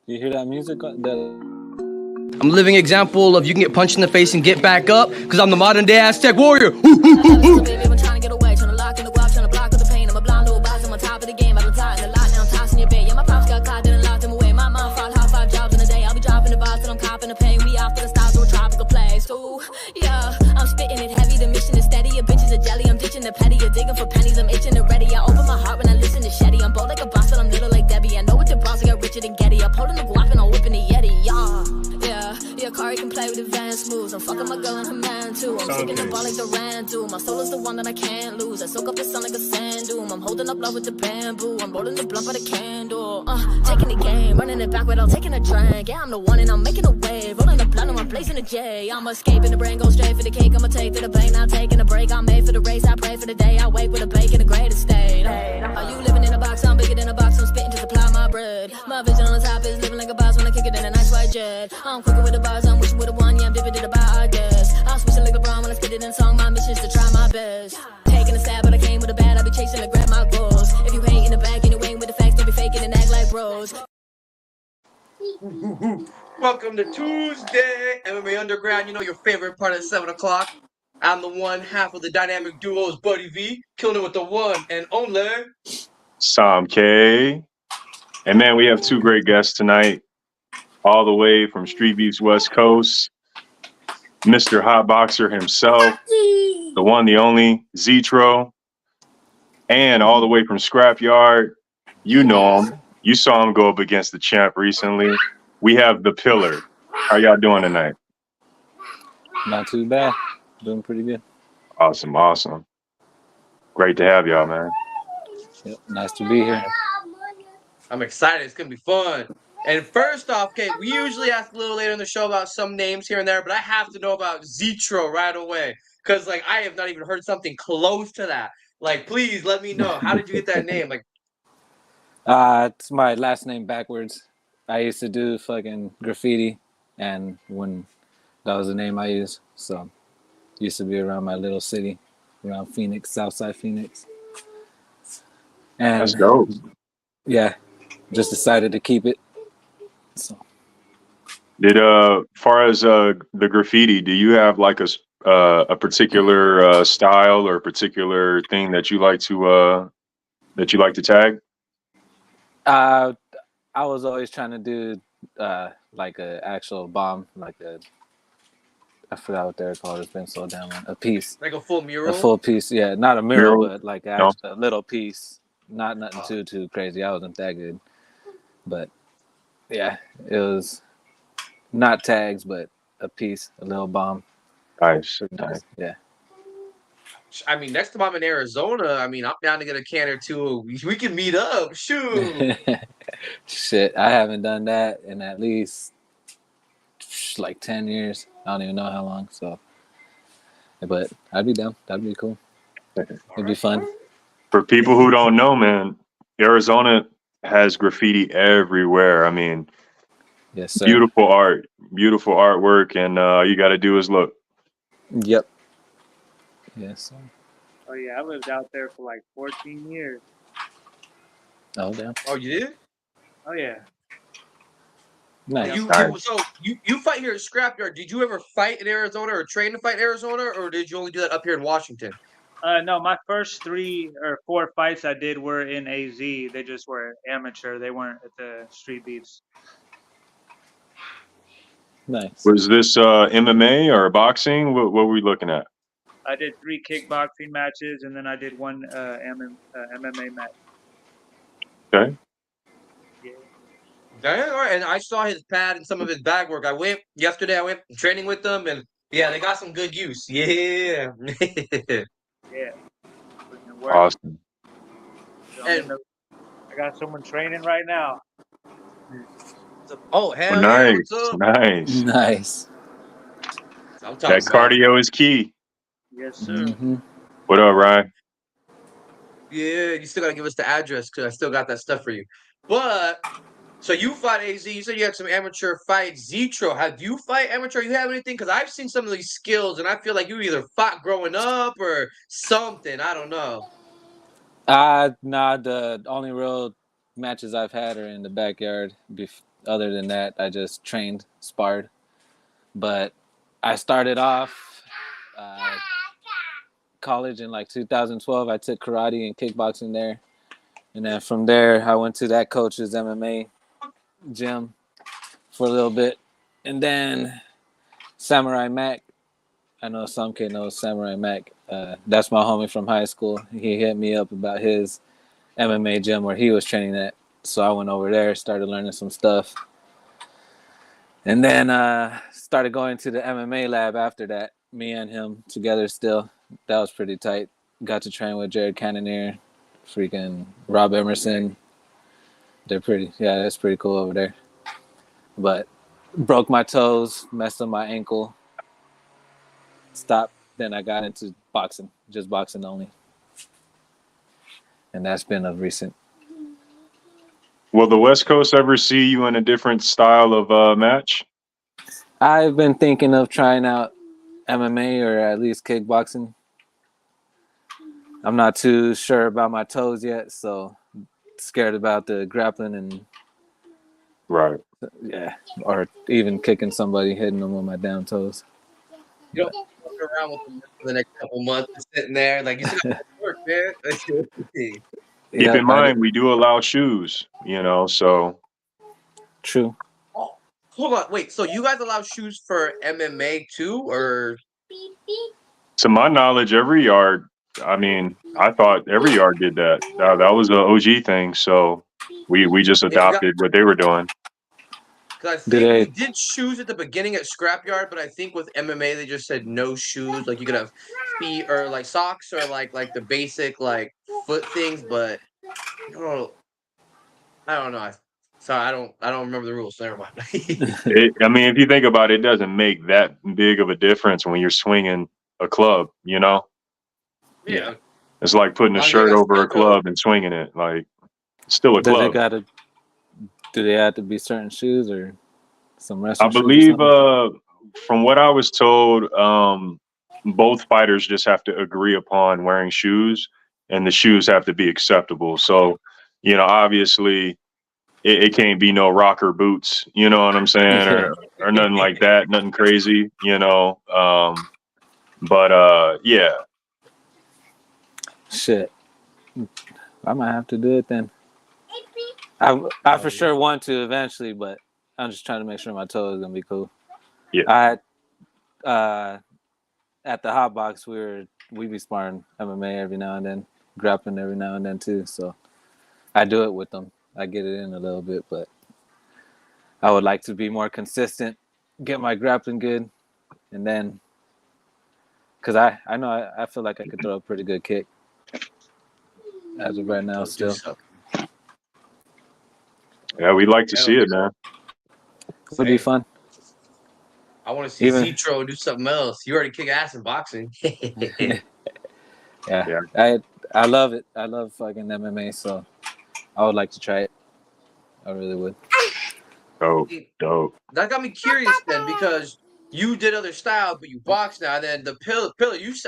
You hear that music? I'm a living example of you can get punched in the face and get back up, because I'm the modern day Aztec warrior. Yeah, I'm spitting it heavy, the mission is steady. Your bitch is a jelly, I'm ditching the petty. You're digging for pennies, I'm itching already. I open my heart when I listen to Shetty. I'm bold like a boss, but I'm little like Debbie. I know what your boss, I got richer than Getty. I'm holding the guap and I'm whipping the Yeti. Yeah, Kari can play with advanced moves. I'm fucking my girl and her man too. I'm taking the ball like the Rand do. My soul is the one that I can't lose. I soak up the sun like a sand dune. I'm holding up love with the bamboo. I'm rolling the blunt by the candle. Taking the game, running it back without taking a drink. Yeah, I'm the one and I'm making a wave. Rolling the blunt and I'm blazing a J. I'm escaping the brain, go straight for the cake. I'ma take to the bank, now taking a break. I'm made for the race, I pray for the day. I wake with a bake in a great estate. Are you living in a box? I'm bigger than a box. I'm spitting to supply my bread. My vision on the top is living like a boss when I kick it in a nice white jet. I'm quicker with the bars, I'm wishing with a one. Yeah, I'm dipping to the bar, I guess. I'm switching like LeBron when I spit it in song. My mission is to try my best. Taking a stab, but I came with a bat. I be chasing to grab my goals. If you hate in the back and you ain't with the facts, don't be faking and act like bros. Welcome to Tuesday MMA Underground. You know your favorite part at 7 o'clock. I'm the one half of the dynamic duos, Buddy V, killing it with the one and only Sam K. And man, we have two great guests tonight, all the way from StreetBeefs West Coast, Mr. Hot Boxer himself, the one, the only, Zitro, and all the way from Scrapyard, you know him. You saw him go up against the champ recently. We have the Pillar. How y'all doing tonight? Not too bad. Doing pretty good. Awesome, awesome. Great to have y'all, man. Yep, nice to be here. I'm excited. It's going to be fun. And first off, okay, we usually ask a little later in the show about some names here and there, but I have to know about Zitro right away. Because, like, I have not even heard something close to that. Like, please let me know. How did you get that name? Like, it's my last name backwards. I used to do fucking graffiti, and when that was the name I used, so used to be around my little city, around Phoenix, Southside Phoenix. And that's dope. Yeah, just decided to keep it. So, did far as the graffiti, do you have like a particular style or a particular thing that you like to tag? I was always trying to do like an actual bomb, like I forgot what they're called. It's been so damn long. A piece, like a full mural. A full piece, yeah, not a mural, but like a little piece. Not nothing too crazy. I wasn't that good, but yeah, it was not tags, but a piece, a little bomb. Nice. Yeah. I mean, next time I'm in Arizona, I mean, I'm down to get a can or two. We can meet up. Shoot. Shit, I haven't done that in at least like 10 years. I don't even know how long. So, but I'd be down. That'd be cool. It'd be fun. For people who don't know, man, Arizona has graffiti everywhere. I mean, yes, sir. Beautiful art, beautiful artwork, and all you got to do is look. Yep. Yes, sir. Oh yeah, I lived out there for like 14 years. Oh damn. Oh, you did? Oh yeah. Nice. You fight here at Scrapyard. Did you ever fight in Arizona or train to fight in Arizona, or did you only do that up here in Washington? No, my first 3 or 4 fights I did were in AZ. They just were amateur. They weren't at the StreetBeefs. Nice. Was this MMA or boxing? What were we looking at? I did 3 kickboxing matches, and then I did 1 MMA match. Okay. Yeah. Damn, all right. And I saw his pad and some of his bag work. I went training with them, and yeah, they got some good use. Yeah. Yeah. Awesome. And I got someone training right now. Oh, hell nice, yeah, nice. That cardio is key. Yes, sir. Mm-hmm. What up, Ryan? Yeah, you still gotta give us the address because I still got that stuff for you. But so you fought AZ. You said you had some amateur fights. Zitro, have you fight amateur? You have anything? Because I've seen some of these skills, and I feel like you either fought growing up or something. I don't know. Nah. The only real matches I've had are in the backyard. Other than that, I just trained, sparred. But I started off college in like 2012. I took karate and kickboxing there. And then from there, I went to that coach's MMA gym for a little bit. And then Samurai Mac, I know some kid knows Samurai Mac. That's my homie from high school. He hit me up about his MMA gym where he was training at. So I went over there, started learning some stuff. And then started going to the MMA lab after that. Me and him together still. That was pretty tight. Got to train with Jared Cannonier, freaking Rob Emerson. They're that's pretty cool over there. But broke my toes, messed up my ankle, stopped. Then I got into boxing, just boxing only. And that's been of recent. Will the West Coast ever see you in a different style of match? I've been thinking of trying out MMA or at least kickboxing. I'm not too sure about my toes yet, so scared about the grappling and Right. yeah, or even kicking somebody, hitting them with my down toes. You don't walk around with them for the next couple months, sitting there like you still got to work, man. Keep in mind, we do allow shoes, so. True. Oh, hold on, wait. So you guys allow shoes for MMA too, or? To my knowledge, every yard. I mean, I thought every yard did that. That was an OG thing, so we just adopted what they were doing. Because I think we did shoes at the beginning at Scrapyard, but I think with MMA they just said no shoes. Like you could have feet or like socks or like the basic like foot things, but I don't know. Sorry, I don't remember the rules. So never mind. I mean, if you think about it, it doesn't make that big of a difference when you're swinging a club, Yeah. It's like putting a shirt over a club and swinging it. Like, it's still a club. Do they have to be certain shoes or some wrestling shoes? I believe, from what I was told, both fighters just have to agree upon wearing shoes, and the shoes have to be acceptable. So, obviously, it can't be no rocker boots, you know what I'm saying, or nothing like that, nothing crazy, But yeah. Shit, I might have to do it then. I for sure want to eventually, but I'm just trying to make sure my toe is gonna be cool. Yeah. At the hot box we be sparring MMA every now and then, grappling every now and then too. So I do it with them. I get it in a little bit, but I would like to be more consistent, get my grappling good, and then because I know I feel like I could throw a pretty good kick as of right now still. Yeah, we'd like to see it, man. It would be fun. I want to see Zitro do something else. You already kick ass in boxing. Yeah. I love it. I love fucking MMA, so I would like to try it. I really would. Dope. That got me curious then, because you did other styles, but you box now. And then the pillar.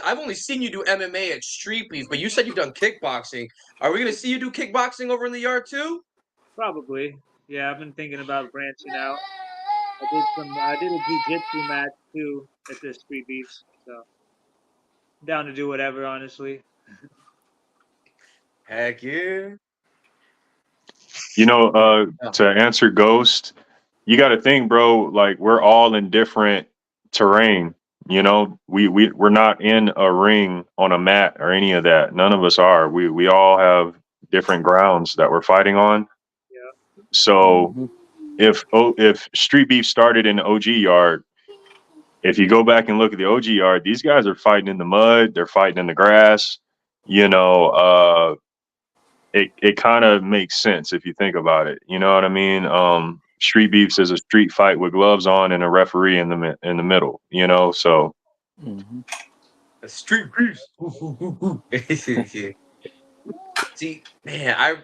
I've only seen you do MMA at StreetBeefs, but you said you've done kickboxing. Are we gonna see you do kickboxing over in the yard too? Probably. Yeah, I've been thinking about branching out. I did a jiu-jitsu match too at the StreetBeefs, so down to do whatever, honestly. Heck yeah. To answer Ghost, you got to think, bro, like we're all in different terrain. We're not in a ring on a mat or any of that. None of us are. We all have different grounds that we're fighting on. Yeah. So if StreetBeef started in the OG yard, if you go back and look at the OG yard, these guys are fighting in the mud. They're fighting in the grass. It kind of makes sense if you think about it. You know what I mean? StreetBeefs is a street fight with gloves on and a referee in the middle. So. StreetBeefs. See, man, I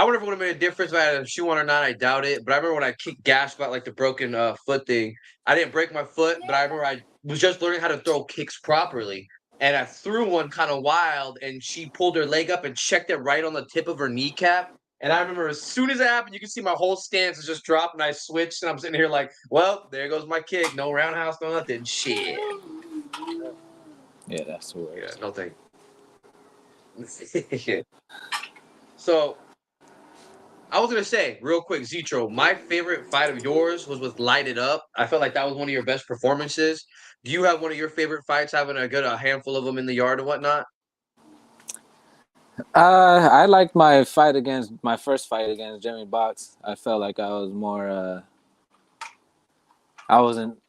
wonder if it would have made a difference if I had a shoe on or not. I doubt it. But I remember when I kicked gas about like the broken foot thing. I didn't break my foot, but I remember I was just learning how to throw kicks properly. And I threw one kind of wild, and she pulled her leg up and checked it right on the tip of her kneecap. And I remember as soon as it happened, you can see my whole stance is just dropped, and I switched, and I'm sitting here like, well, there goes my kick. No roundhouse, no nothing. Shit. Yeah, that's the Yeah, worst. no thank you. So I was gonna say real quick, Zitro, my favorite fight of yours was with Light It Up. I felt like that was one of your best performances. Do you have one of your favorite fights, having a handful of them in the yard and whatnot? I liked my first fight against Jimmy Box. I felt like I was more. I wasn't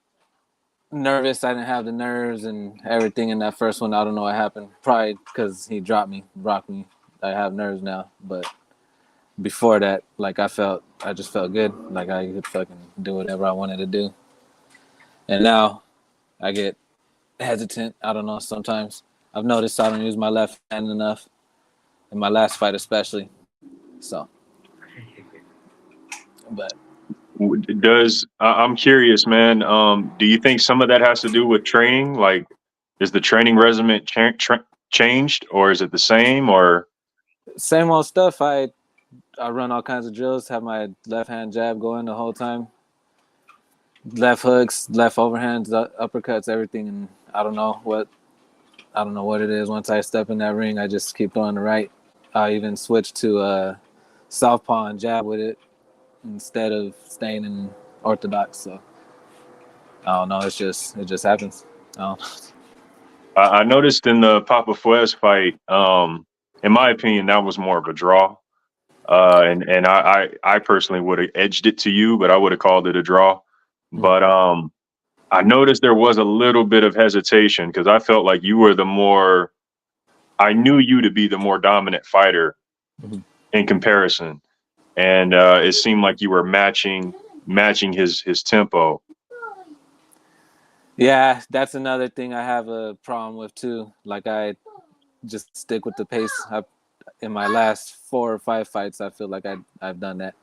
nervous. I didn't have the nerves and everything in that first one. I don't know what happened. Probably because he rocked me. I have nerves now, but before that, like I just felt good. Like I could fucking do whatever I wanted to do. And now I get hesitant. I don't know. Sometimes I've noticed I don't use my left hand enough in my last fight, especially. So, but I'm curious, man. Do you think some of that has to do with training? Like, is the training regimen changed, or is it the same? Or same old stuff. I run all kinds of drills. Have my left hand jab going the whole time. Left hooks, left overhands, uppercuts, everything. And I don't know what it is. Once I step in that ring, I just keep throwing the right. I even switched to southpaw and jab with it instead of staying in orthodox. So I don't know. It just happens. I noticed in the Papa Fuez fight, in my opinion, that was more of a draw. And I personally would have edged it to you, but I would have called it a draw. But I noticed there was a little bit of hesitation because I felt like you were I knew you to be the more dominant fighter in comparison. And it seemed like you were matching his tempo. Yeah, that's another thing I have a problem with too. Like I just stick with the pace. In my last 4 or 5 fights, I feel like I've done that.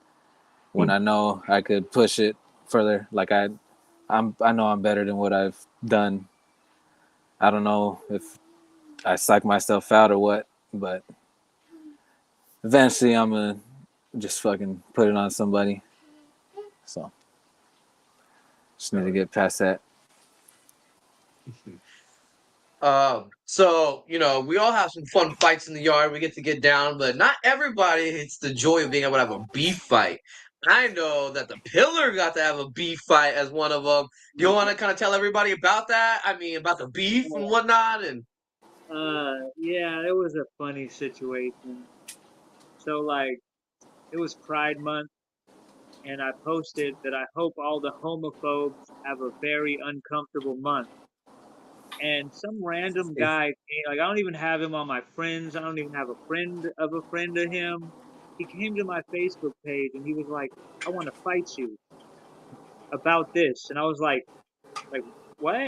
When I know I could push it further, like I know I'm better than what I've done. I don't know if I psych myself out or what, but eventually I'm gonna just fucking put it on somebody. So just need to get past that. So we all have some fun fights in the yard. We get down, but not everybody it's the joy of being able to have a beef fight. I know that the Pillar got to have a beef fight as one of them. You want to kind of tell everybody about that? I mean, about the beef and whatnot, and Yeah, it was a funny situation. So like, it was Pride Month, and I posted that I hope all the homophobes have a very uncomfortable month. And some random guy, like I don't even have him on my friends. I don't even have a friend of him. He came to my Facebook page and he was like, "I want to fight you about this," and I was like what?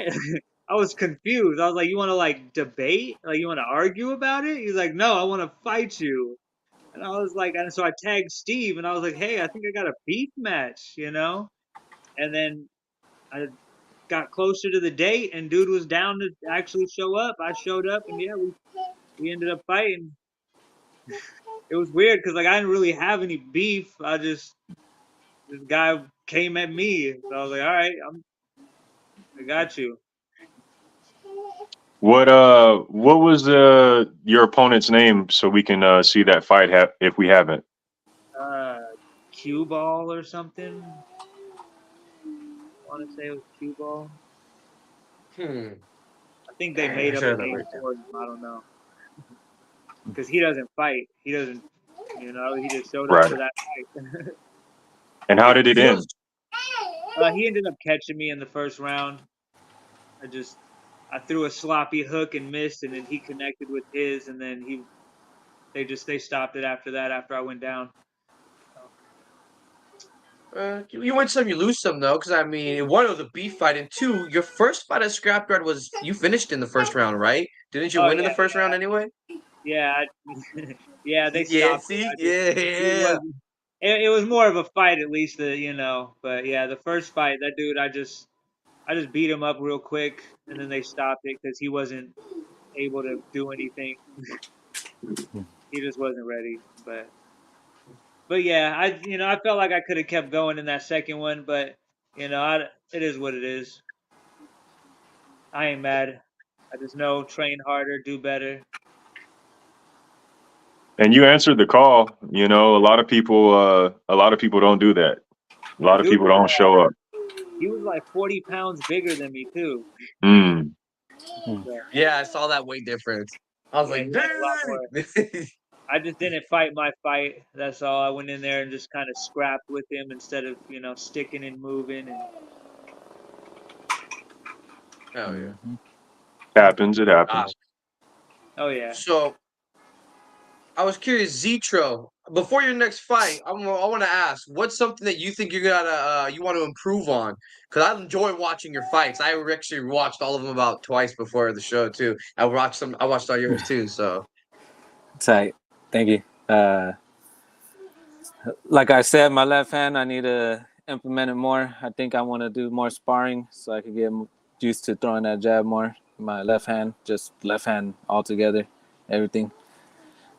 I was confused. I was like, "You want to like debate? Like you want to argue about it?" He's like, "No, I want to fight you." And I was like, and so I tagged Steve and I was like, "Hey, I think I got a beef match, you know?" And then I got closer to the date and dude was down to actually show up. I showed up and yeah, we ended up fighting. It was weird because like I didn't really have any beef. This guy came at me. So I was like, all right, I got you. What was your opponent's name so we can see that fight if we haven't? Cue ball or something. I want to say it was cue ball. I think they made up a name for him. I don't know. Because he doesn't fight. He doesn't, he just showed up for that fight. And how did it end? He ended up catching me in the first round. I threw a sloppy hook and missed, and then he connected with his, and then they stopped it after that. After I went down. You win some, you lose some, though. Because I mean, one was a beef fight, and two, your first fight at Scrapyard was you finished in the first round, right? Didn't you win in the first round anyway? Yeah, yeah, they stopped. Yeah, see, yeah. It was more of a fight, at least, But yeah, the first fight, that dude, I just beat him up real quick, and then they stopped it because he wasn't able to do anything. He just wasn't ready. But But yeah, I felt like I could have kept going in that second one, but it is what it is. I ain't mad. I just know train harder, do better. And you answered the call. You know, a lot of people don't do that. A lot of Dude people was don't show up. he was like 40 pounds bigger than me too. Mm. So, Yeah, I saw that weight difference. I was yeah, like, he had a lot more. dang. I just didn't fight my fight. That's all. I went in there and just kind of scrapped with him instead of sticking and moving. And Oh yeah. Happens. It Ah, happens. oh yeah, so I was curious, Zitro. Before your next fight, I want to ask, what's something that you think you want to improve on? Because I enjoy watching your fights. I actually watched all of them about twice before the show too. I watched some. I watched all yours too. So Tight. Thank you. Like I said, my left hand, I need to implement it more. I think I want to do more sparring so I can get used to throwing that jab more. My left hand, just left hand altogether, everything.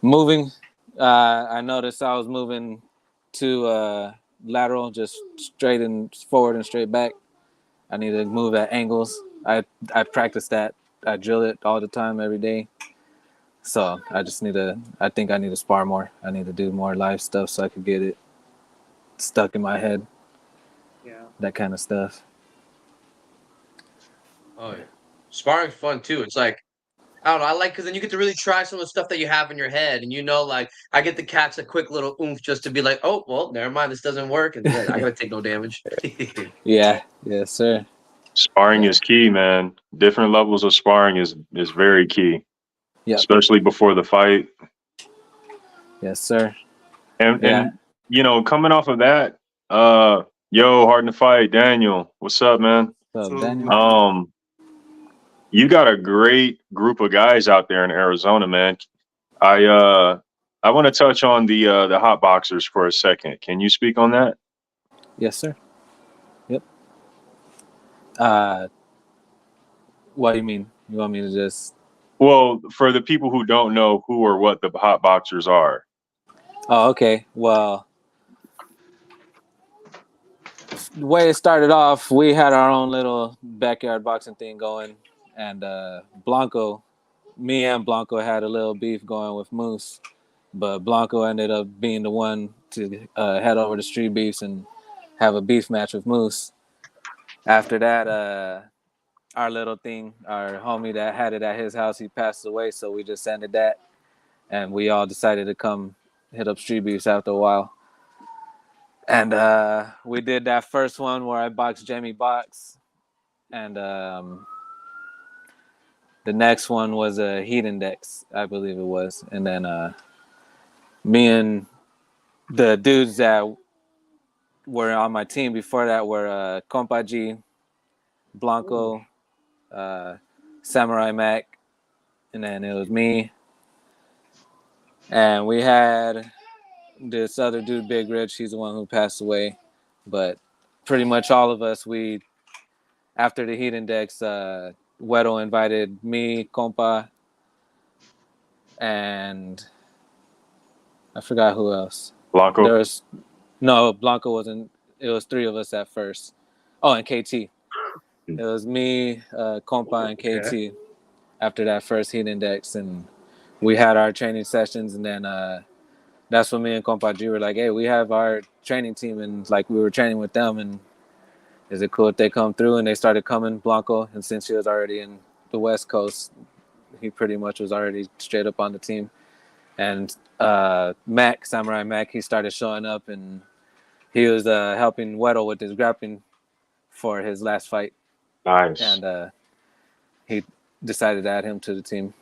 Moving, I noticed I was moving too lateral, just straight and forward and straight back. I need to move at angles. I practice that. I drill it all the time, every day. So I think I need to spar more. I need to do more live stuff so I could get it stuck in my head, yeah. that kind of stuff. oh yeah, sparring's fun too. It's like I don't know. I like because then you get to really try some of the stuff that you have in your head, and like I get to catch a quick little oomph just to be like, oh well, never mind, this doesn't work, and then I gotta take no damage. Yeah, yes, sir. Sparring Yeah. is key, man. Different levels of sparring is very key, Yep. especially before the fight. Yes, sir. And Yeah. coming off of that, Hard to Fight, Daniel, what's up, man? So So Daniel. You got a great group of guys out there in Arizona, man. I want to touch on the hot boxers for a second. Can you speak on that? Yes, sir. Yep. What do you mean? You want me to just? Well, for the people who don't know who or what the hot boxers are. Oh, okay. Well, the way it started off, we had our own little backyard boxing thing going, and me and Blanco had a little beef going with Moose, but Blanco ended up being the one to head over to Street Beefs and have a beef match with Moose. After that, our little thing, our homie that had it at his house, he passed away, so we just ended that, and we all decided to come hit up Street Beefs after a while. And we did that first one where I boxed Jamie Box, and the next one was a Heat Index, I believe it was, and then me and the dudes that were on my team before that were Compa G, Blanco, Samurai Mac, and then it was me. And we had this other dude, Big Rich. He's the one who passed away. But pretty much all of us, after the Heat Index, Weddle invited me, Compa, and I forgot who else. Blanco? Blanco wasn't. It was three of us at first. Oh, and KT. It was me, Compa, and KT. Okay. After that first Heat Index, and we had our training sessions, and then that's when me and Compa G were like, hey, we have our training team, and like we were training with them, and is it cool if they come through? And they started coming, Blanco, and since he was already in the West Coast, he pretty much was already straight up on the team. And Samurai Mac, he started showing up, and he was helping Weddle with his grappling for his last fight. Nice. And he decided to add him to the team.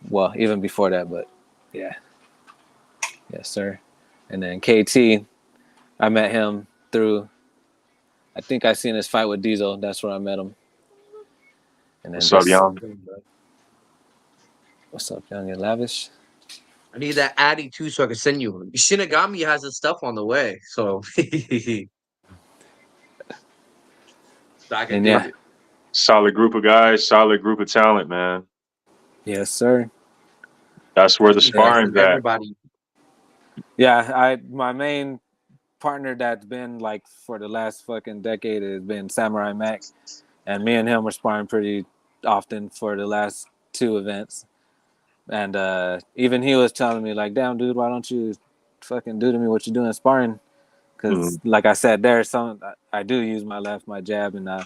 Well, even before that, but yeah. Yes, sir. And then KT, I met him through, I think I seen his fight with Diesel. That's where I met him. And then What's up, Young? What's up, Young and Lavish? I need that Addy too, so I can send you. Shinigami has his stuff on the way, so I can dig it. Solid group of guys, solid group of talent, man. Yes, sir. That's where the sparring's at. Everybody. Yeah, my main partner that's been like for the last fucking decade has been Samurai Mac, and me and him were sparring pretty often for the last 2 events. And even he was telling me like, "Damn, dude, why don't you fucking do to me what you do in sparring?" Because, like I said, there's some I do use my left, my jab, and I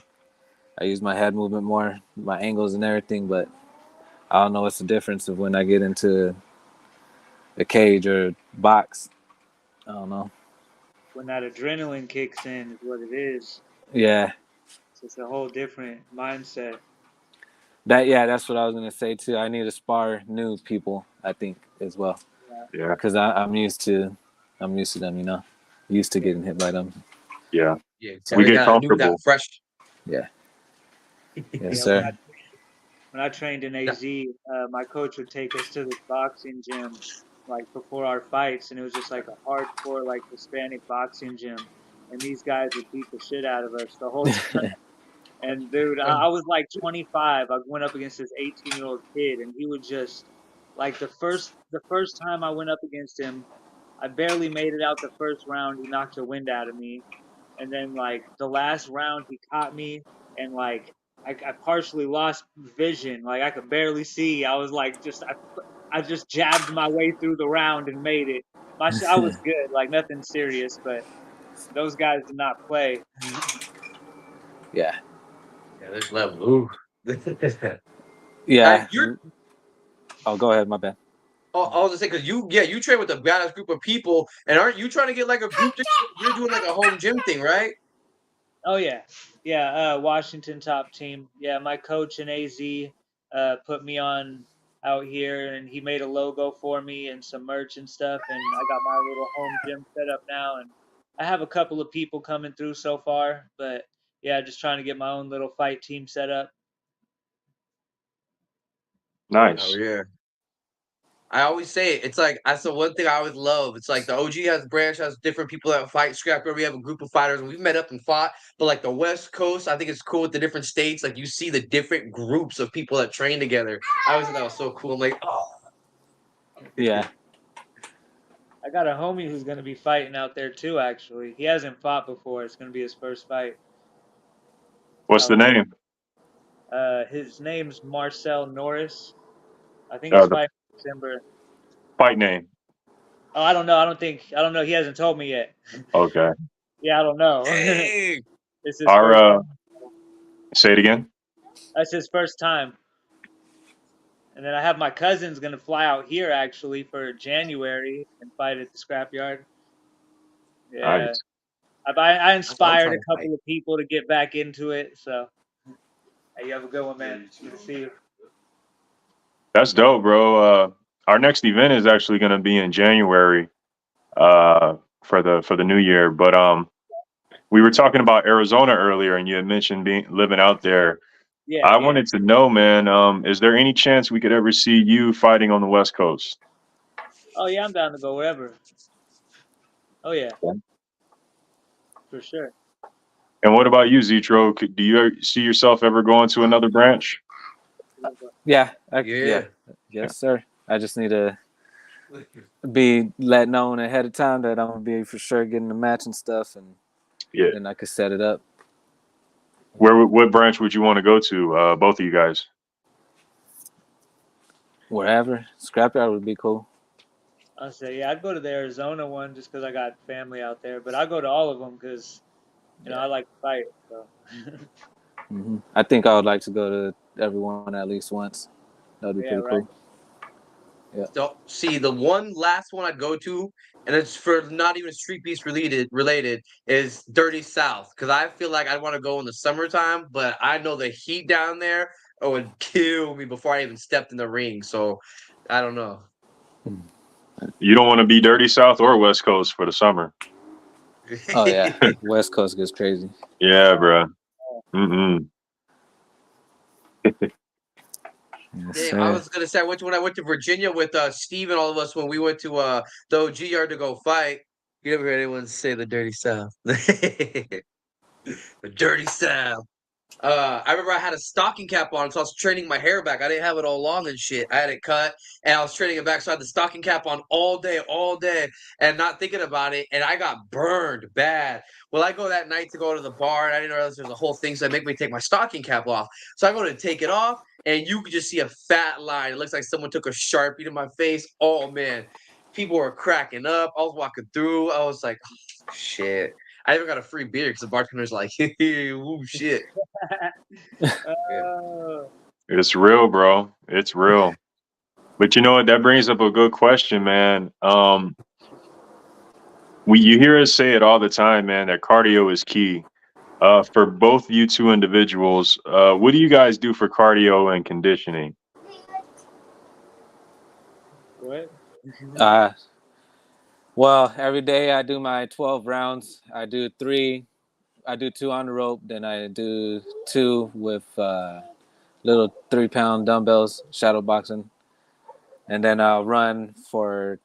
use my head movement more, my angles and everything. But I don't know what's the difference of when I get into a cage or box. I don't know. When that adrenaline kicks in is what it is. Yeah, It's just a whole different mindset. that's what I was gonna say too. I need to spar new people, I think, as well, Yeah. because I'm used to them, used to getting hit by them. Yeah. Yeah, We get got comfortable. fresh. Yeah, yes, Yeah, sir. when I trained in AZ, my coach would take us to this boxing gym like before our fights, and it was just like a hardcore like Hispanic boxing gym, and these guys would beat the shit out of us the whole time. And dude, I was like 25. I went up against this 18-year-old kid, and he would just like the first time I went up against him, I barely made it out the first round. He knocked the wind out of me, and then like the last round, he caught me, and like I partially lost vision. Like I could barely see. I was like I just jabbed my way through the round and made it. I was good, like nothing serious, but those guys did not play. Yeah, Yeah, there's level. Ooh. yeah. You're Oh, go ahead. My bad. I was gonna say because you train with a badass group of people, and aren't you trying to get like a group? You're doing like a home gym thing, right? Oh yeah. Washington top team. Yeah, my coach in AZ put me on out here, and he made a logo for me and some merch and stuff. And I got my little home gym set up now, and I have a couple of people coming through so far. But yeah, just trying to get my own little fight team set up. Nice. Oh yeah. I always say it's like that's the one thing I always love. It's like the OG has branch has different people that fight Scrapyard. We have a group of fighters and we've met up and fought. But like the West Coast, I think it's cool with the different states. Like you see the different groups of people that train together. I always thought that was so cool. I'm like, oh Yeah, I got a homie who's gonna be fighting out there too. Actually, he hasn't fought before. It's gonna be his first fight What's the out there. name? His name's Marcel Norris. I think he's The fighting in December. fight name. Oh, I don't know. I don't know. He hasn't told me yet. Okay. Yeah, I don't know. dang. It's his Our first time. say it again. That's his first time. And then I have my cousin's gonna fly out here actually for January and fight at the scrapyard. Yeah. Nice. I inspired trying a to fight. couple of people to get back into it. So hey, you have a good one, man. Good to see you. That's dope, bro. Our next event is actually going to be in January for the new year. But we were talking about Arizona earlier, and you had mentioned living out there. Yeah, I yeah. wanted to know, man, is there any chance we could ever see you fighting on the West Coast? Oh yeah, I'm down to go wherever. Oh yeah. For sure. And what about you, Zitro? Do you see yourself ever going to another branch? yeah, Yeah. yes, sir. I just need to be let known ahead of time that I'm gonna be for sure getting the match and stuff, and Yeah. then I could set it up What branch would you want to go to? Both of you guys. wherever. Scrapyard would be cool. I'll say yeah. I'd go to the Arizona one just because I got family out there, but I'll go to all of them because I like to fight. So. I think I would like to go to everyone at least once. That would be Yeah, pretty right. cool. Yeah. So see the one last one I'd go to, and it's for not even StreetBeefs related, is Dirty South. Because I feel like I'd want to go in the summertime, but I know the heat down there would kill me before I even stepped in the ring. So I don't know. You don't want to be Dirty South or West Coast for the summer. Oh yeah, West Coast gets crazy. Yeah, bro. Mm-mm. Yes, Dang, I was gonna say when I went to Virginia with Steve and all of us when we went to the OG yard to go fight. You never heard anyone say the Dirty South. The Dirty South. I remember I had a stocking cap on, so I was training my hair back. I didn't have it all long and shit. I had it cut, and I was training it back, so I had the stocking cap on all day, and not thinking about it, and I got burned bad. Well, I go that night to go to the bar, and I didn't realize there's a whole thing, so they make me take my stocking cap off. So I go to take it off, and you could just see a fat line. It looks like someone took a Sharpie to my face. Oh, man. People were cracking up. I was walking through. I was like, oh, shit. I even got a free beer because the bartender's like, ooh, shit. It's real, bro. It's real. But you know what? That brings up a good question, man. You hear us say it all the time, man, that cardio is key. For both you two individuals, what do you guys do for cardio and conditioning? What? Well, every day I do my 12 rounds. I do 2 on the rope, then I do 2 with little 3-pound dumbbells, shadow boxing. And then I'll run for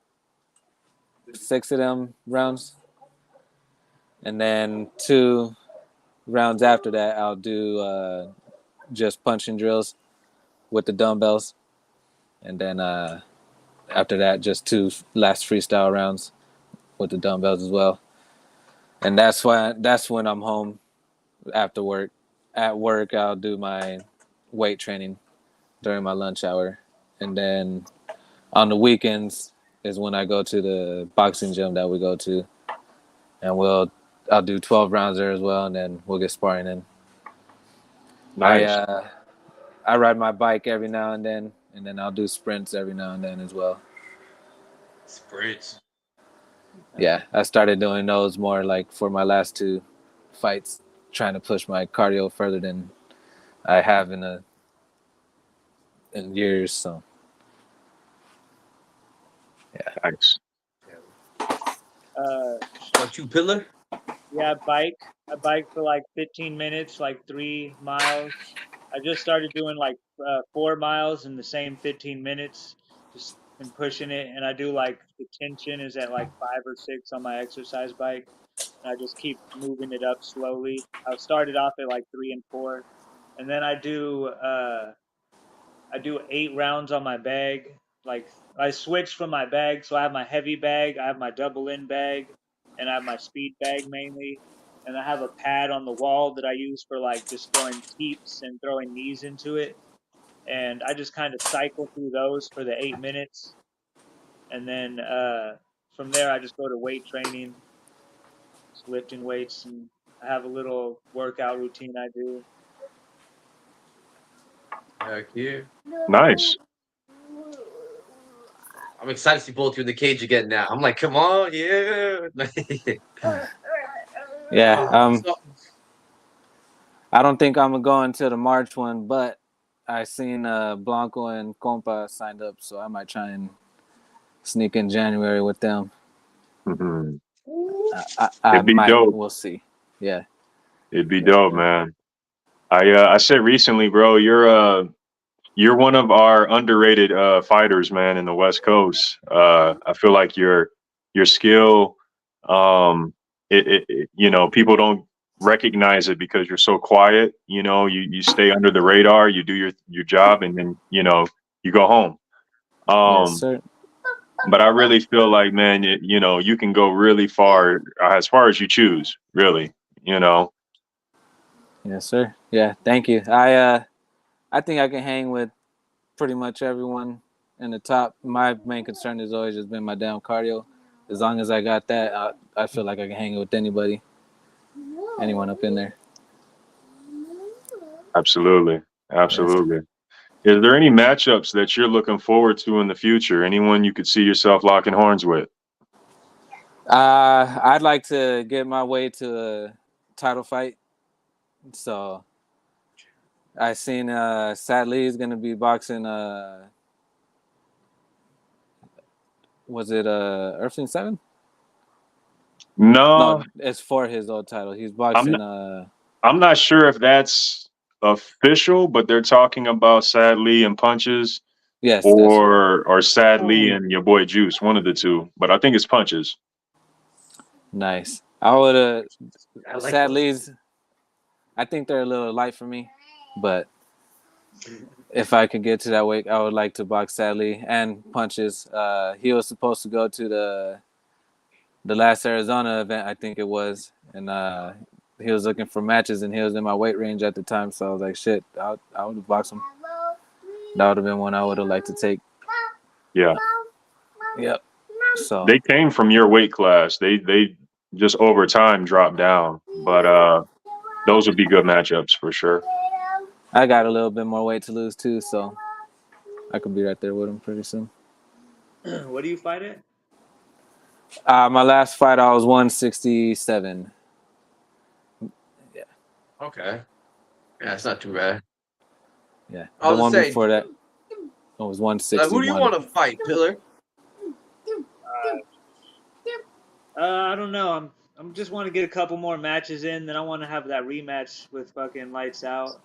6 of them rounds. And then 2 rounds after that, I'll do just punching drills with the dumbbells. And then after that, just 2 last freestyle rounds with the dumbbells as well. And that's when I'm home after work. At work, I'll do my weight training during my lunch hour. And then on the weekends is when I go to the boxing gym that we go to. And I'll do 12 rounds there as well, and then we'll get sparring in. Nice. I ride my bike every now and then I'll do sprints every now and then as well. Sprints. Yeah, I started doing those more like for my last 2 fights, trying to push my cardio further than I have in years. So, yeah. Thanks. What you pillar? Yeah, I bike for like 15 minutes, like 3 miles. I just started doing like 4 miles in the same 15 minutes, just been pushing it. And I do like the tension is at like 5 or 6 on my exercise bike. And I just keep moving it up slowly. I started off at like 3 and 4, and then I do 8 rounds on my bag. Like I switched from my bag, so I have my heavy bag, I have my double in bag, and I have my speed bag mainly. And I have a pad on the wall that I use for like just throwing teeps and throwing knees into it. And I just kind of cycle through those for the 8 minutes. And then from there, I just go to weight training, just lifting weights, and I have a little workout routine I do. Heck yeah. Nice. I'm excited to see both of you in the cage again now. I'm like, come on, yeah. Yeah. I don't think I'm gonna go until the March one, but I seen Blanco and Compa signed up, so I might try and sneak in January with them. Mm-hmm. I be might. dope. We'll see. Yeah. It'd be dope, man. I said recently, bro, you're one of our underrated fighters, man, in the West Coast. I feel like your skill, you know, people don't recognize it because you're so quiet. You know, you stay under the radar, you do your job, and then you know you go home. Yes, sir. But I really feel like, man, you know, you can go really far as you choose, really. You know. Yes, sir. Yeah, thank you. I think I can hang with pretty much everyone in the top. My main concern has always just been my damn cardio. As long as I got that, I feel like I can hang with anyone up in there. Absolutely. Absolutely. Yes. Is there any matchups that you're looking forward to in the future? Anyone you could see yourself locking horns with? I'd like to get my way to a title fight. So I seen Sadly is gonna be boxing was it Earthling 7? No, it's for his old title. He's boxing I'm not sure if that's official, but they're talking about Sadly and Punches. Yes, or Sadly and your boy Juice, one of the two. But I think it's Punches. Nice. I would Sadly's I think they're a little light for me, but if I could get to that weight, I would like to box Sadly and punches. He was supposed to go to the last Arizona event, I think it was, and he was looking for matches, and he was in my weight range at the time. So I was like, shit, I would have boxed him. That would have been one I would have liked to take. Yeah. Yep. So They came from your weight class. They just over time dropped down, but those would be good matchups for sure. I got a little bit more weight to lose too, so I could be right there with him pretty soon. What do you fight at? My last fight, I was 167. Yeah. Okay. Yeah, it's not too bad. Yeah. I The was one saying, before that, it was 161. who do you want to fight, Pillar? I don't know. I'm just want to get a couple more matches in, then I want to have that rematch with fucking Lights Out.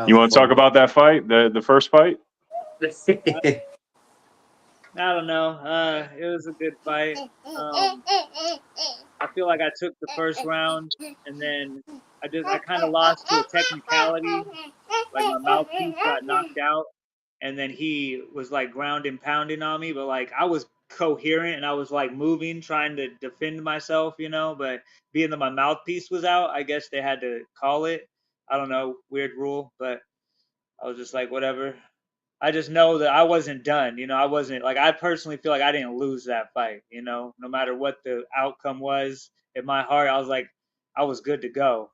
You want to talk about that fight, the first fight? I don't know. It was a good fight. I feel like I took the first round, and then I kind of lost to a technicality. Like my mouthpiece got knocked out, and then he was like ground and pounding on me, but like I was coherent and I was like moving, trying to defend myself, you know. But being that my mouthpiece was out, I guess they had to call it. I don't know, weird rule, but I was just like, whatever. I just know that I wasn't done. You know, I wasn't like, I personally feel like I didn't lose that fight, you know, no matter what the outcome was. In my heart, I was like, I was good to go.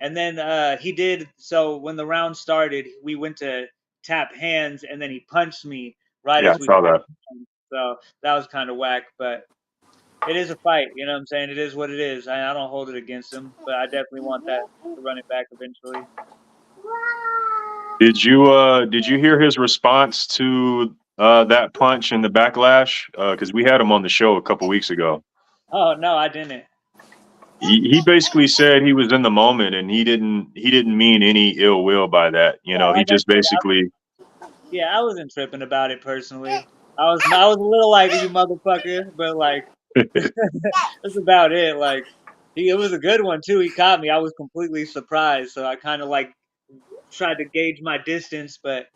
And then he did. So when the round started, we went to tap hands, and then he punched me right Yeah, as I we saw tapped that. hands. So that was kind of whack, but it is a fight. You know what I'm saying? It is what it is. I don't hold it against him, but I definitely want that to run it back eventually. Did you hear his response to that punch and the backlash? Because we had him on the show a couple weeks ago. Oh no, I didn't. He basically said he was in the moment and he didn't mean any ill will by that. You Yeah, know, he like I just said, basically I wasn't tripping about it personally. I was a little like you motherfucker, but like that's about it. Like it was a good one too. He caught me. I was completely surprised, so I kind of like tried to gauge my distance, but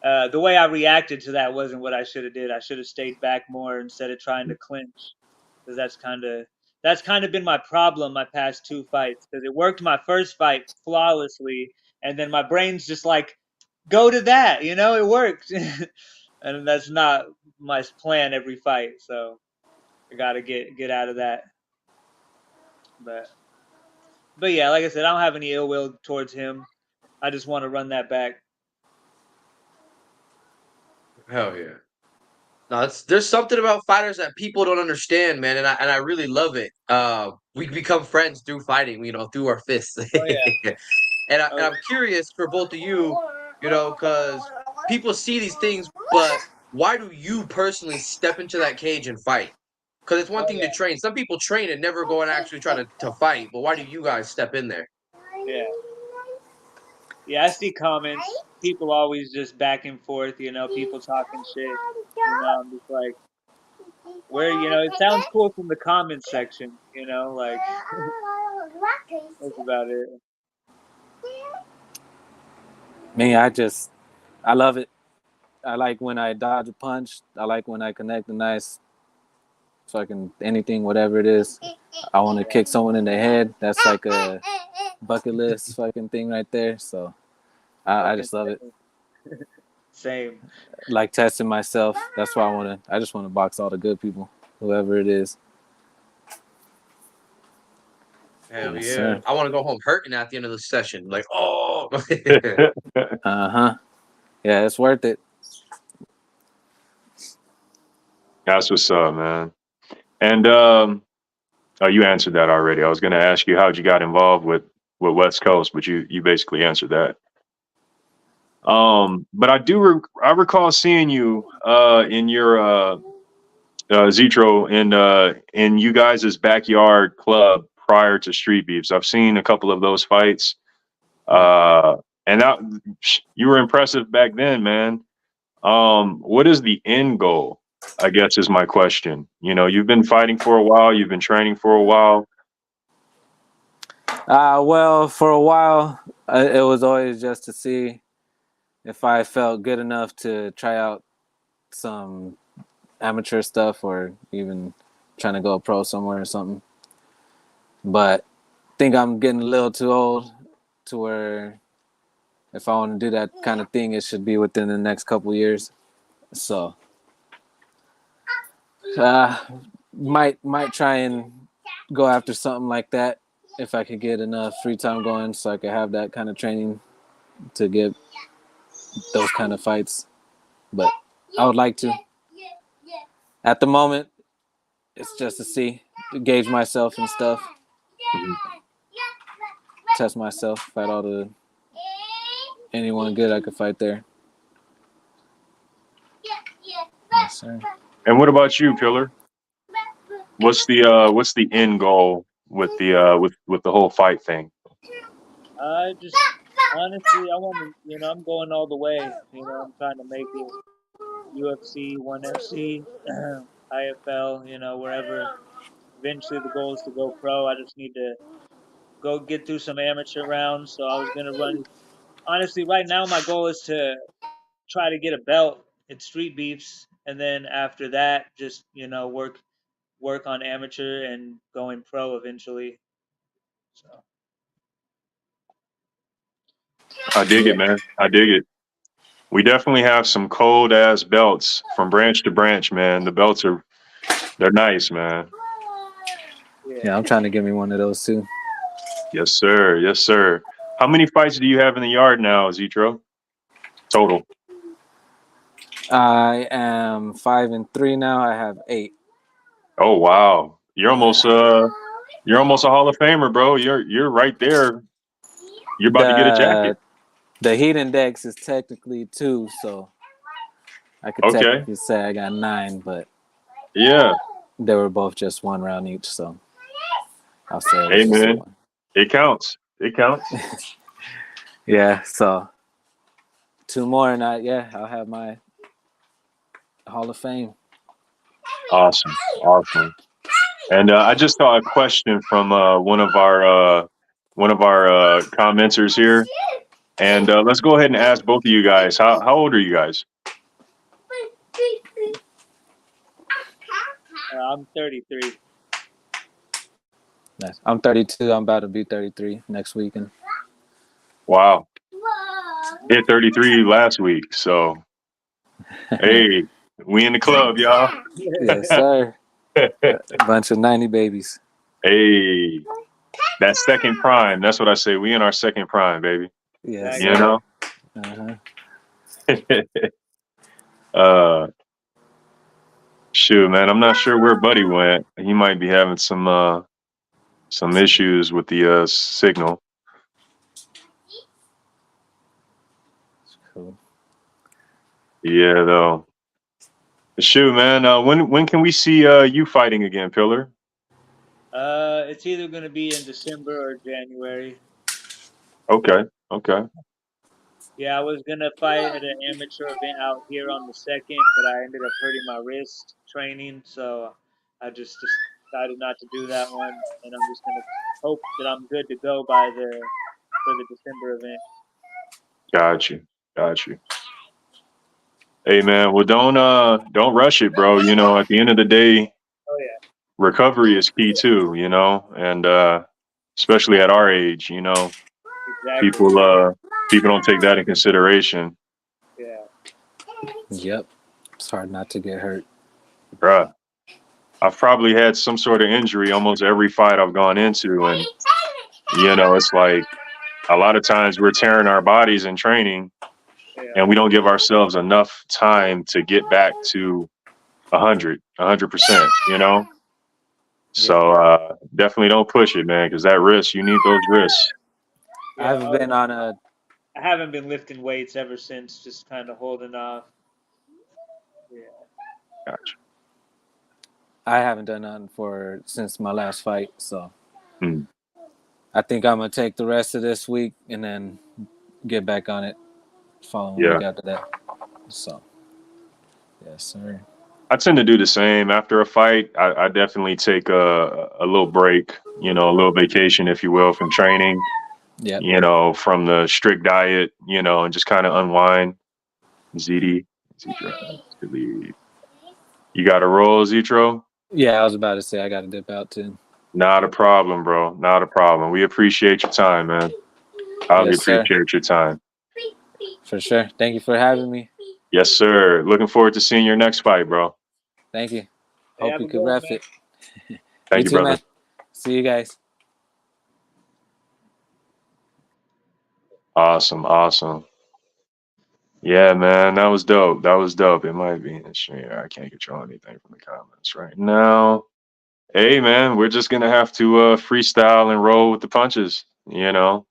the way I reacted to that wasn't what I should have did. I should have stayed back more instead of trying to clinch, because that's kind of been my problem my past two fights. Because it worked my first fight flawlessly, and then my brain's just like, go to that, you know, it worked, and that's not my plan every fight. So I got to get out of that. But yeah, like I said, I don't have any ill will towards him. I just want to run that back. Hell yeah. No, there's something about fighters that people don't understand, man, and I really love it. We become friends through fighting, you know, through our fists. Oh yeah. And I'm curious for both of you, you know, because people see these things, but why do you personally step into that cage and fight? Because it's one thing to train. Some people train and never go and actually try to fight, but why do you guys step in there? Yeah. Yeah, I see comments. People always just back and forth, you know, people talking shit. You know, I'm just like, where, you know, it sounds cool from the comments section, you know, like, that's about it. Me, I love it. I like when I dodge a punch. I like when I connect a nice fucking anything, whatever it is. I want to kick someone in the head. That's like a bucket list fucking thing right there. So I just love it. Same. Like testing myself. That's why I just want to box all the good people, whoever it is. Hell Yes, yeah. sir. I want to go home hurting at the end of the session. Like, oh. Uh-huh. Yeah, it's worth it. that's what's up, man. And oh, you answered that already. I was going to ask you how'd you got involved with West Coast, but you basically answered that. But I recall seeing you in your Zitro in you guys' backyard club prior to Street Beefs. I've seen a couple of those fights, and you were impressive back then, man. What is the end goal? I guess is my question. You know, you've been fighting for a while, you've been training for a while. Well, for a while, it was always just to see if I felt good enough to try out some amateur stuff or even trying to go pro somewhere or something. But I think I'm getting a little too old to where if I want to do that kind of thing, it should be within the next couple years. So, uh, might try and go after something like that if I could get enough free time going, so I could have that kind of training to get those kind of fights. But I would like to. At the moment, it's just to see, to gauge myself and stuff, Mhm. test myself, fight anyone good I could fight there. Yes, sir. And what about you, Pillar? What's the end goal with the whole fight thing? I just honestly, I want to, I'm going all the way. I'm trying to make it UFC, ONE FC, IFL, wherever. Eventually, the goal is to go pro. I just need to go get through some amateur rounds. So I was gonna run. Honestly, right now my goal is to try to get a belt at Street Beefs, and then after that, just work on amateur and going pro eventually. So I dig it, Yeah. man. I dig it. We definitely have some cold ass belts from branch to branch, man. The belts they're nice, man. Yeah, yeah, I'm trying to get me one of those too. Yes, sir. Yes, sir. How many fights do you have in the yard now, Zitro? Total. I am 5-3 now. I have 8. Oh wow. Yeah. You're almost a Hall of Famer, bro. You're right there. You're about to get a jacket. The heat index is technically 2, so I could Okay. technically say I got 9, but Yeah. they were both just 1 round each, so I'll say it was Hey just a man. one. It counts. It counts. Yeah, so 2 more and I'll have my Hall of Fame. Awesome. Awesome. And I just saw a question from one of our commenters here. And let's go ahead and ask both of you guys. How old are you guys? I'm 33. Nice. I'm 32. I'm about to be 33 next weekend. Wow. Hit 33 last week. So hey, we in the club, y'all. Yes, sir. A bunch of 90 babies. Hey, that second prime. That's what I say. We in our second prime, baby. Yes, You sir. know? Uh-huh. uh shoot, man. I'm not sure where Buddy went. He might be having some issues with the signal. Cool. Yeah, though. Shoot, man. When can we see you fighting again, Pillar? It's either gonna be in December or January. Okay. Okay. Yeah, I was gonna fight at an amateur event out here on the 2nd, but I ended up hurting my wrist training, so I just decided not to do that one, and I'm just gonna hope that I'm good to go for the December event. Got you. Got you. Hey, man. Well, don't rush it, bro. You know, at the end of the day, Oh yeah, recovery is key too. You know, and especially at our age, you know, exactly. people don't take that in consideration, Yeah, Yep. It's hard not to get hurt. bruh. I've probably had some sort of injury almost every fight I've gone into, and you know, it's like a lot of times we're tearing our bodies in training, yeah, and we don't give ourselves enough time to get back to 100%. You know, Yep. so definitely don't push it, man, because that wrist, you need those wrists. yeah. I've Oh been yeah. on a I haven't been lifting weights ever since, just kind of holding off. Yeah. Gotcha. I haven't done nothing since my last fight, so Hmm. I think I'm gonna take the rest of this week and then get back on it following Yeah. week after that. So yes, sir. I tend to do the same after a fight. I definitely take a little break, you know, a little vacation, if you will, from training, Yep. you know, from the strict diet, you know, and just kind of unwind. ZD, Zitro, you got a roll, Zitro? Yeah, I was about to say I got to dip out too. Not a problem, bro. Not a problem. We appreciate your time, man. Highly Yes, sir. appreciate your time. For sure. Thank you for having me. Yes, sir. Looking forward to seeing your next fight, bro. Thank you. Hey, Hope have you a could good one, ref man. it. Thank You you, too, brother. man. See you guys. Awesome, awesome. Yeah, man, that was dope. That was dope. It might be in the stream. I can't control anything from the comments right now. Hey, man, we're just gonna have to freestyle and roll with the punches. You know,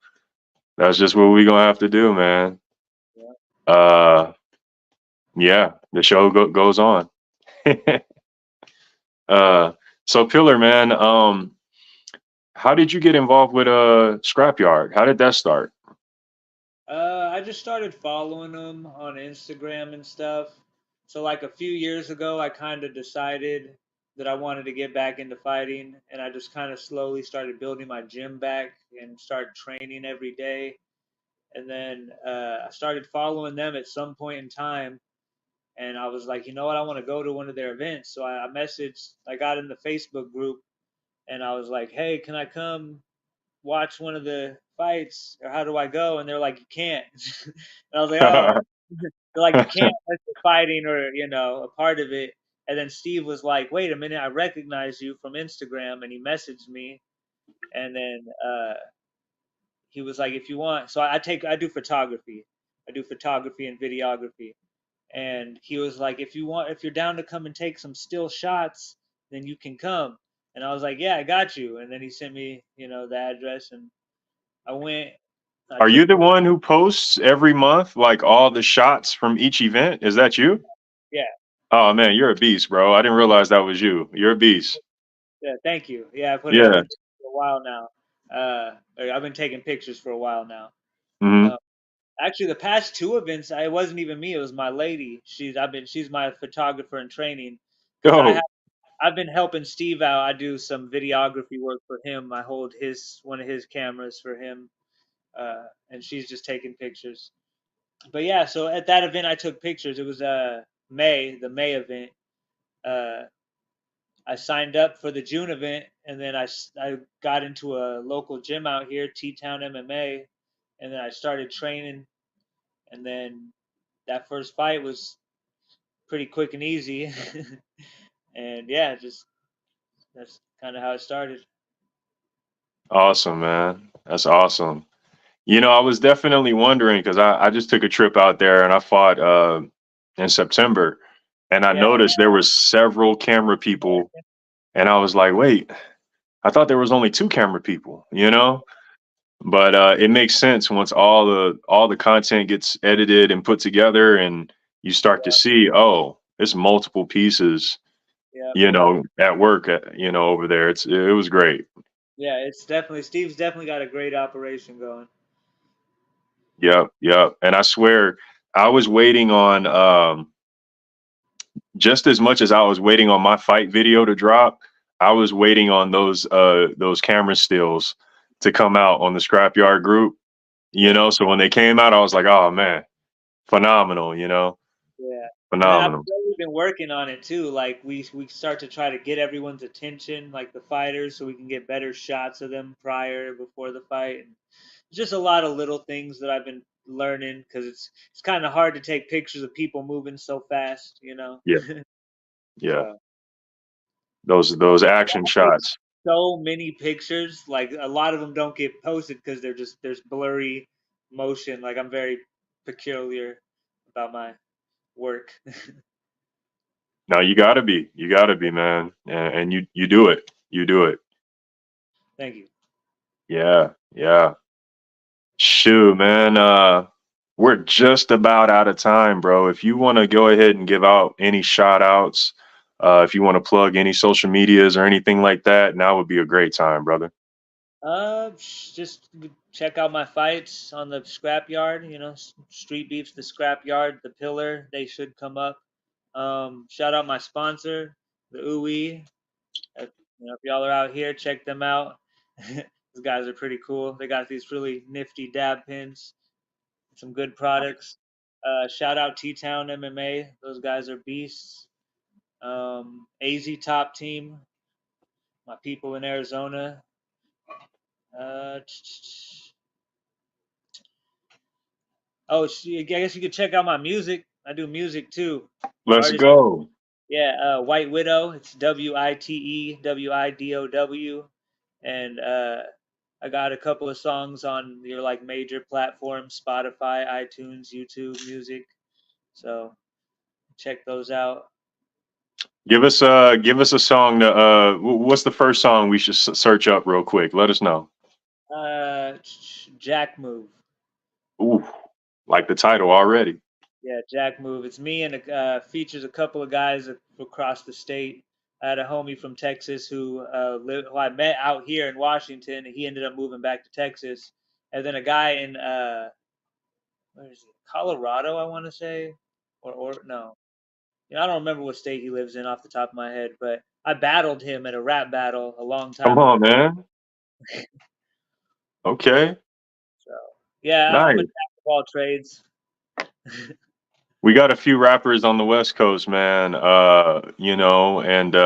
that's just what we're gonna have to do, man. Uh, yeah, the show goes on. uh, so Pillar, man, how did you get involved with Scrapyard? How did that start? I just started following them on Instagram and stuff. So like a few years ago, I kind of decided that I wanted to get back into fighting, and I just kind of slowly started building my gym back and started training every day. And then I started following them at some point in time, and I was like, you know what, I want to go to one of their events. So I messaged, I got in the Facebook group, and I was like, hey, can I come watch one of the fights, or how do I go? And they're like, you can't. And I was like, oh. They're like, you can't unless you're fighting or, you know, a part of it. And then Steve was like, wait a minute, I recognize you from Instagram. And he messaged me. And then he was like, if you want, so I do photography. I do photography and videography. And he was like, if you want, if you're down to come and take some still shots, then you can come. And I was like, yeah, I got you. And then he sent me, you know, the address, and I went. I Are took, you the one who posts every month, like all the shots from each event? Is that you? yeah, Oh man, you're a beast, bro. I didn't realize that was you. You're a beast. yeah, thank you. Yeah, I've Yeah. been for a while now. I've been taking pictures for a while now. Hmm. Uh, Actually, the past two events, it wasn't even me. It was my lady. She's my photographer in training, because Yo, I've been helping Steve out. I do some videography work for him. I hold one of his cameras for him, and she's just taking pictures. But yeah, so at that event, I took pictures. It was the May event. Uh, I signed up for the June event, and then I got into a local gym out here, T Town MMA, and then I started training. And then that first fight was pretty quick and easy. And yeah, just that's kind of how it started. awesome, man. That's awesome. You know, I was definitely wondering because I just took a trip out there and I fought in September, and I Yeah, noticed there was several camera people, and I was like, wait, I thought there was only two camera people, you know? But it makes sense once all the content gets edited and put together, and you start to see, oh, it's multiple pieces, yeah, you know, at work, you know, over there. It was great. yeah. It's definitely Steve's definitely got a great operation going. Yep, yep. And I swear, I was waiting on just as much as I was waiting on my fight video to drop. I was waiting on those camera stills to come out on the Scrapyard group. You Yeah, know, so when they came out, I was like, oh man, phenomenal. You know, yeah. And then I've phenomenal. slowly been working on it too. Like we start to try to get everyone's attention, like the fighters, so we can get better shots of them prior before the fight. And just a lot of little things that I've been learning, because it's kind of hard to take pictures of people moving so fast, you know. Yeah, yeah. So Those action shots. so many pictures, like a lot of them don't get posted because there's blurry motion. Like I'm very peculiar about my work. Now you gotta be, man, and you do it. You do it. Thank you. Yeah, yeah. Shoot, man. We're just about out of time, bro. If you want to go ahead and give out any shout outs, if you want to plug any social medias or anything like that, now would be a great time, brother. Just check out my fights on the Scrapyard. You know, Street Beefs, the Scrapyard, the Pillar. They should come up. Shout out my sponsor, the Ooey. If y'all are out here, check them out. These guys are pretty cool. They got these really nifty dab pins, some good products. Shout out T-Town MMA. Those guys are beasts. AZ Top Team, my people in Arizona. I guess you could check out my music. I do music too. Let's Artist, go. yeah, White Widow. It's WITEWIDOW, and I got a couple of songs on your like major platforms: Spotify, iTunes, YouTube Music. So check those out. Give us a song. What's the first song we should search up real quick? Let us know. Jack Move. Ooh, like the title already. Yeah, Jack Move. It's me and features a couple of guys across the state. I had a homie from Texas who who I met out here in Washington, and he ended up moving back to Texas. And then a guy in where is he? Colorado, I want to say, or no, I don't remember what state he lives in off the top of my head. But I battled him at a rap battle a long time Come ago. on, man. Okay. So yeah, Nice. I'm a jack of all trades. We got a few rappers on the West Coast, man. And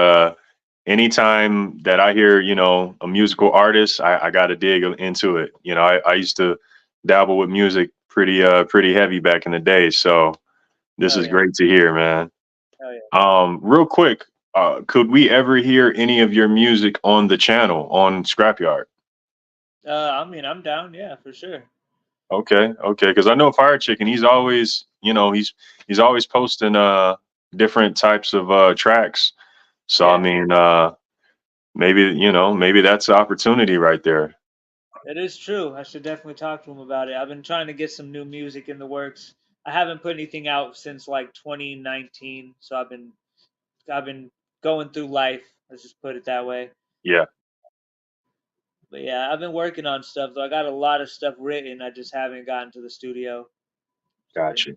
anytime that I hear, a musical artist, I got to dig into it. I used to dabble with music pretty heavy back in the day. So this is great to hear, man. Hell yeah. Real quick, could we ever hear any of your music on the channel on Scrapyard? I mean, I'm down. Yeah, for sure. Okay. Because I know Fire Chicken, he's always, he's always posting different types of tracks. So Yeah. I mean, maybe that's the opportunity right there. It is true. I should definitely talk to him about it. I've been trying to get some new music in the works. I haven't put anything out since like 2019, so I've been going through life. Let's just put it that way. Yeah. But yeah, I've been working on stuff though. I got a lot of stuff written. I just haven't gotten to the studio. Got you.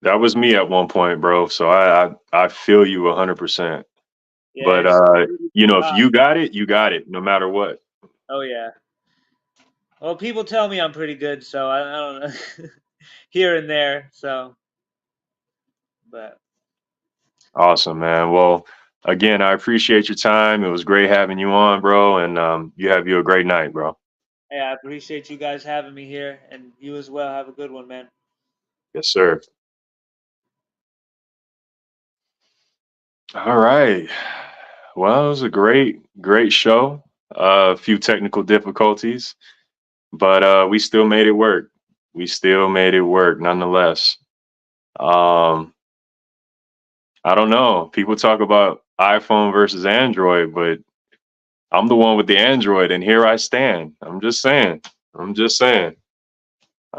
That was me at one point, bro. So I feel you 100%. Yeah, But if you got it, you got it, no matter what. Oh yeah. Well, people tell me I'm pretty good, so I don't know. Here and there, so. But. Awesome, man. Well, again, I appreciate your time. It was great having you on, bro. And you have a great night, bro. Hey, I appreciate you guys having me here, and you as well. Have a good one, man. Yes, sir. All right. Well, it was a great show. A few technical difficulties, but we still made it work. Nonetheless. I don't know. People talk about iPhone versus Android, but I'm the one with the Android, and here I stand. I'm just saying. I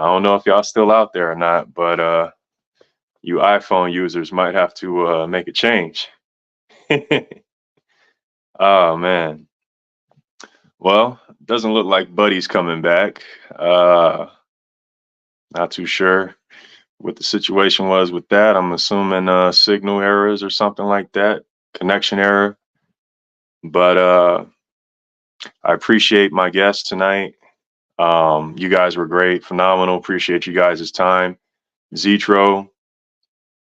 don't know if y'all still out there or not, but you iPhone users might have to make a change. Oh, man. Well, doesn't look like Buddy's coming back. Not too sure what the situation was with that. I'm assuming signal errors or something like that, connection error. But I appreciate my guests tonight. You guys were great, phenomenal. Appreciate you guys' time. Zitro,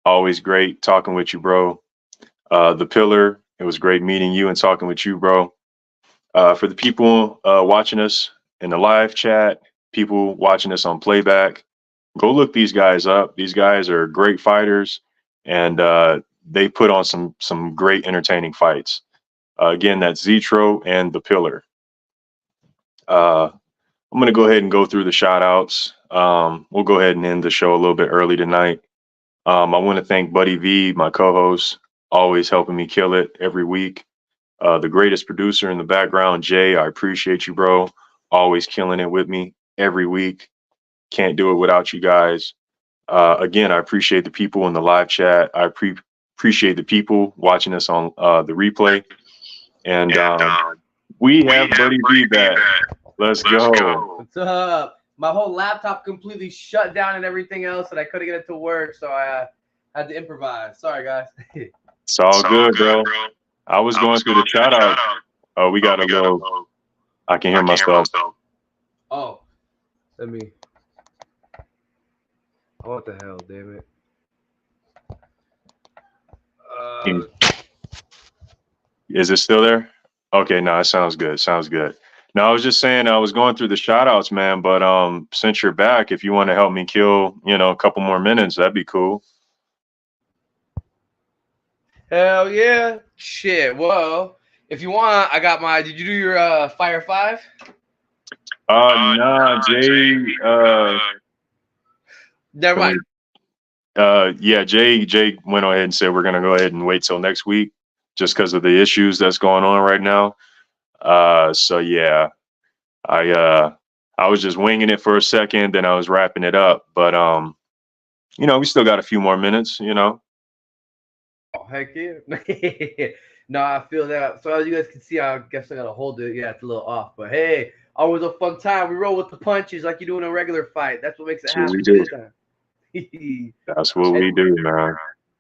always great talking with you, bro. The Pillar, it was great meeting you and talking with you, bro. For the people watching us in the live chat, people watching us on playback, go look these guys up. These guys are great fighters, and they put on some great entertaining fights. Again, that's Zitro and The Pillar. I'm going to go ahead and go through the shout outs. We'll go ahead and end the show a little bit early tonight. I want to thank Buddy V, my co-host, always helping me kill it every week. The greatest producer in the background, Jay, I appreciate you, bro. Always killing it with me every week. Can't do it without you guys. Again, I appreciate the people in the live chat. I appreciate the people watching us on the replay. And we have Buddy V back. Let's go. What's up? My whole laptop completely shut down and everything else, and I couldn't get it to work. So I Had to improvise. Sorry, guys. It's all good, bro. I was going through the shout out. Oh, we got a little. I can hear myself. Oh, let me. What the hell, damn it. Is it still there? Okay, no, it sounds good. Sounds good. No, I was just saying I was going through the shout outs, man, but since you're back, if you want to help me kill, a couple more minutes, that'd be cool. Hell yeah. Shit. Well, if you want, I got my. Did you do your Fire 5? Nah, Jay. Never mind. Yeah, Jay went ahead and said we're gonna go ahead and wait till next week, just because of the issues that's going on right now. So yeah, I was just winging it for a second, then I was wrapping it up, but we still got a few more minutes, Oh, heck yeah. No, I feel that. So as you guys can see, I guess I gotta hold it. Yeah, it's a little off, but hey, always a fun time. We roll with the punches like you do in a regular fight. That's what makes it That's what happen we this do. time. That's what we do, man.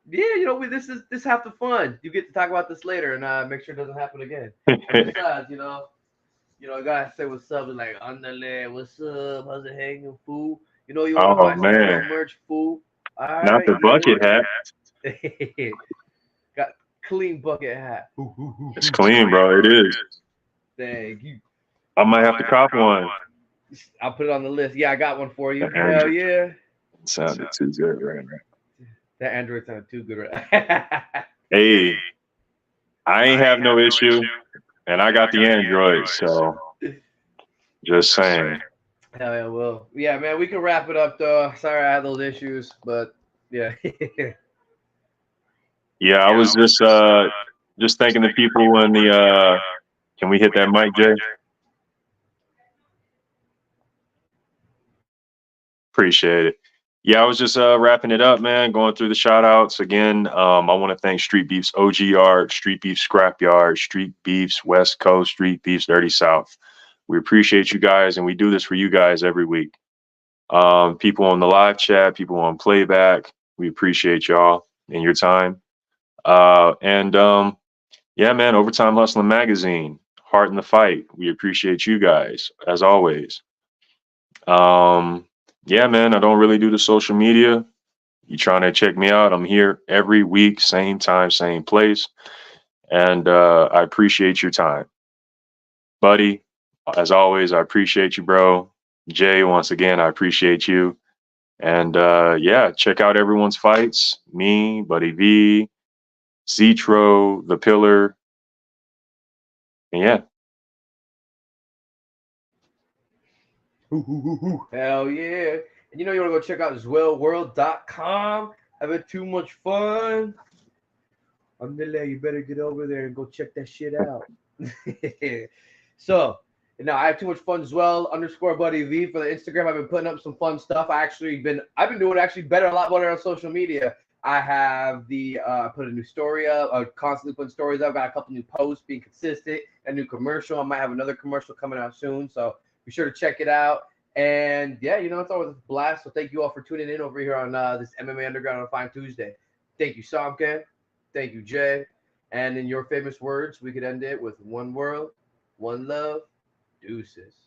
Yeah, this is half the fun. You get to talk about this later and make sure it doesn't happen again. And besides, you gotta say what's up and like underlay, what's up? How's it hanging, fool? You want to buy some real merch, fool? All right, not the bucket hat. Got clean bucket hat. It's clean, bro. It is. Thank you. I might have to cop one. I'll put it on the list. Yeah, I got one for you. Hell yeah. It sounded too good right now. That Android sounded too good right. Hey, I ain't have no issue, and I got the Android, so just saying. Hell yeah, well. Yeah, man, we can wrap it up though. Sorry I had those issues, but yeah. Yeah, I was just thanking the people in the can we hit that mic, Jay? Appreciate it. Yeah, I was just wrapping it up, man, going through the shout outs again. I want to thank Street Beefs OG Yard, Street Beefs Scrapyard, Street Beefs West Coast, Street Beefs Dirty South. We appreciate you guys, and we do this for you guys every week. People on the live chat, people on playback, we appreciate y'all and your time. Yeah, man, Overtime Hustling Magazine, Heart in the Fight. We appreciate you guys as always. Yeah, man, I don't really do the social media. You trying to check me out? I'm here every week, same time, same place. And I appreciate your time. Buddy, as always, I appreciate you, bro. Jay, once again, I appreciate you. And yeah, check out everyone's fights. Me, Buddy V, Zitro, The Pillar. And yeah. Hell yeah. And you want to go check out zwellworld.com. Having too much fun. You better get over there and go check that shit out. So, now I have too much fun as well. _Buddy V for the Instagram. I've been putting up some fun stuff. I've been doing a lot better on social media. I have put a new story up. I constantly putting stories up. Got a couple new posts, being consistent. A new commercial. I might have another commercial coming out soon. So be sure to check it out. And yeah, it's always a blast. So thank you all for tuning in over here on this MMA Underground on a fine Tuesday. Thank you, Samken. Thank you, Jay. And in your famous words, we could end it with one world, one love, deuces.